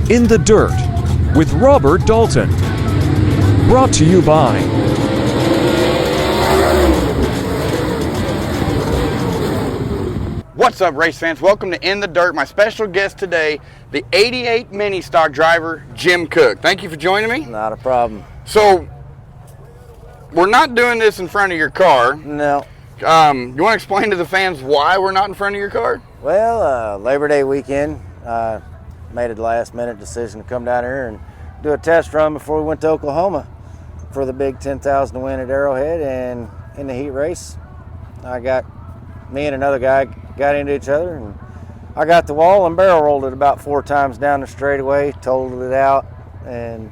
In the Dirt with Robert Dalton. Brought to you by What's up, race fans? Welcome to In the Dirt. My special guest today, the 88 Mini Stock driver, Jim Cook. Thank you for joining me. Not a problem. So, we're not doing this in front of your car. No. You want to explain to the fans why we're not in front of your car? Well, Labor Day weekend, made a last-minute decision to come down here and do a test run before we went to Oklahoma for the big 10,000 to win at Arrowhead. And in the heat race, me and another guy got into each other, and I got the wall and barrel rolled it about 4 times down the straightaway, totaled it out, and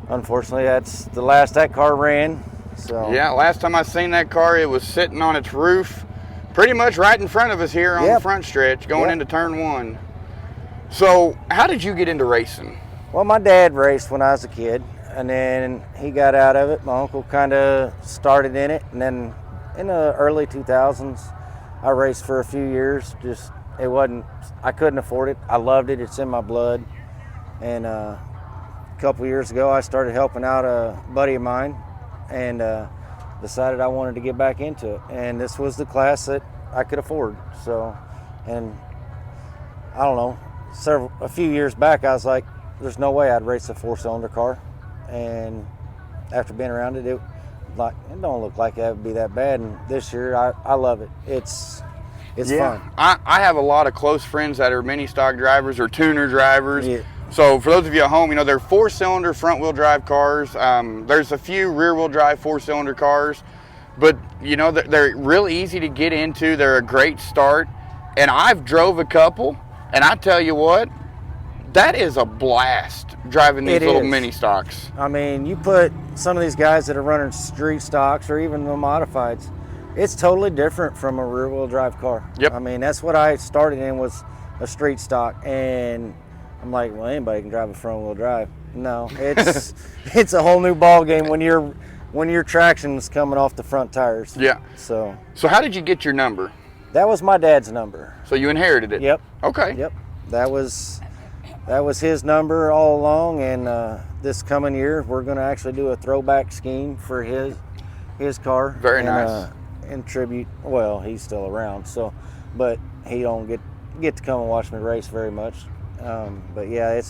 unfortunately that's the last that car ran. So yeah, last time I seen that car, it was sitting on its roof pretty much right in front of us here on the front stretch going into turn 1. So how did you get into racing? Well, my dad raced when I was a kid, and then he got out of it. My uncle kind of started in it, and then in the early 2000s I raced for a few years. I couldn't afford it. I loved it. It's in my blood. And a couple years ago I started helping out a buddy of mine and decided I wanted to get back into it. And this was the class that I could afford. So, and I don't know, a few years back I was like, there's no way I'd race a 4-cylinder car. And after being around it, it don't look like that would be that bad. And this year I love it. It's fun. I have a lot of close friends that are mini stock drivers or tuner drivers. Yeah. So for those of you at home, they're 4-cylinder front wheel drive cars. There's a few rear wheel drive 4-cylinder cars, but they're real easy to get into. They're a great start. And I've drove a couple, and I tell you what, that is a blast driving these little mini stocks. I mean, you put some of these guys that are running street stocks or even the modifieds, it's totally different from a rear wheel drive car. Yep. I mean, that's what I started in, was a street stock, and I'm like, well, anybody can drive a front wheel drive. No, it's it's a whole new ball game when your traction's coming off the front tires. Yeah. So how did you get your number? that was my dad's number. So you inherited it? Yep. Okay. Yep. That was his number all along, and this coming year we're going to actually do a throwback scheme for his car. Very nice. In tribute. Well, he's still around, but he don't get to come and watch me race very much. But yeah,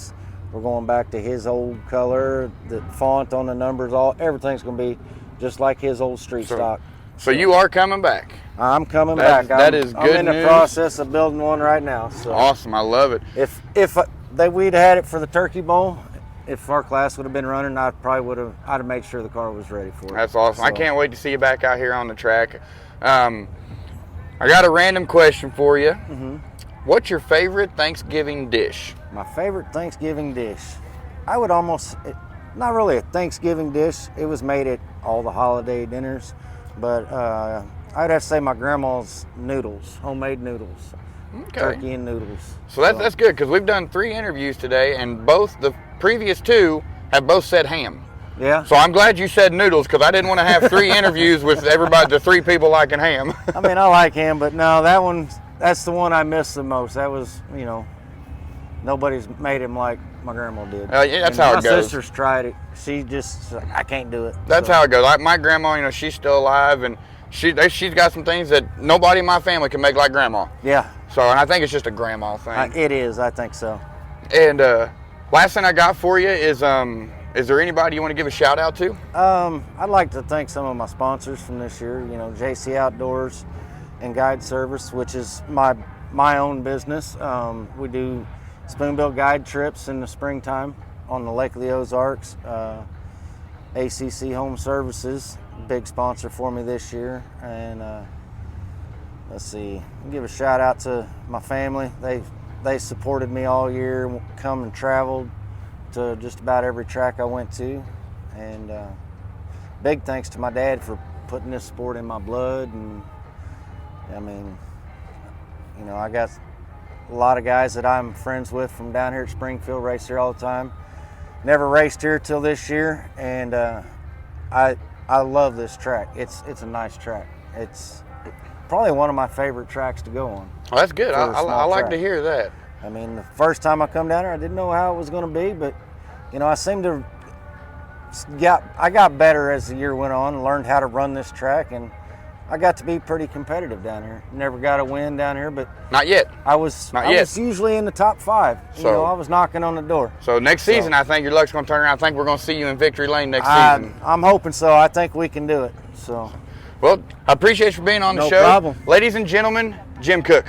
we're going back to his old color. The font on the numbers, everything's going to be just like his old street stock. So you are coming back? I'm coming back. That is good I'm in the process of building one right now. So awesome, I love it. If we'd had it for the Turkey Bowl, if our class would have been running, I'd have made sure the car was ready for it. That's awesome. So I can't wait to see you back out here on the track. I got a random question for you. Mm-hmm. What's your favorite Thanksgiving dish? My favorite Thanksgiving dish? I would not really a Thanksgiving dish. It was made at all the holiday dinners, but I'd have to say my grandma's noodles, homemade noodles. Okay. Turkey and noodles. So that's good, because we've done 3 interviews today, and both the previous 2 have both said ham. Yeah. So I'm glad you said noodles, because I didn't want to have 3 interviews with the 3 people liking ham. I mean, I like ham, but no, that's the one I miss the most. That was, nobody's made him like my grandma did. Yeah, that's how it goes. My sisters tried it. She just, I can't do it. That's how it goes. Like my grandma, she's still alive, and she's got some things that nobody in my family can make like grandma. Yeah. So, and I think it's just a grandma thing. It is, I think so. And last thing I got for you is there anybody you want to give a shout out to? I'd like to thank some of my sponsors from this year, JC Outdoors and Guide Service, which is my own business. We do spoonbill guide trips in the springtime on the Lake of the Ozarks. ACC Home Services, big sponsor for me this year. And let's see, I'll give a shout out to my family. They supported me all year, come and traveled to just about every track I went to. And big thanks to my dad for putting this sport in my blood. And I mean, I got a lot of guys that I'm friends with from down here at Springfield, race here all the time. Never raced here till this year, and I love this track. It's a nice track. It's probably one of my favorite tracks to go on. Well, that's good. I like to hear that. I mean, the first time I come down here, I didn't know how it was going to be, but I seemed to I got better as the year went on and learned how to run this track, and I got to be pretty competitive down here. Never got a win down here, but Not yet. I was usually in the top 5. So- I was knocking on the door. So next season, I think your luck's going to turn around. I think we're going to see you in victory lane next season. I'm hoping so. I think we can do it. So, Well, I appreciate you for being on the No show. problem. Ladies and gentlemen, Jim Cook.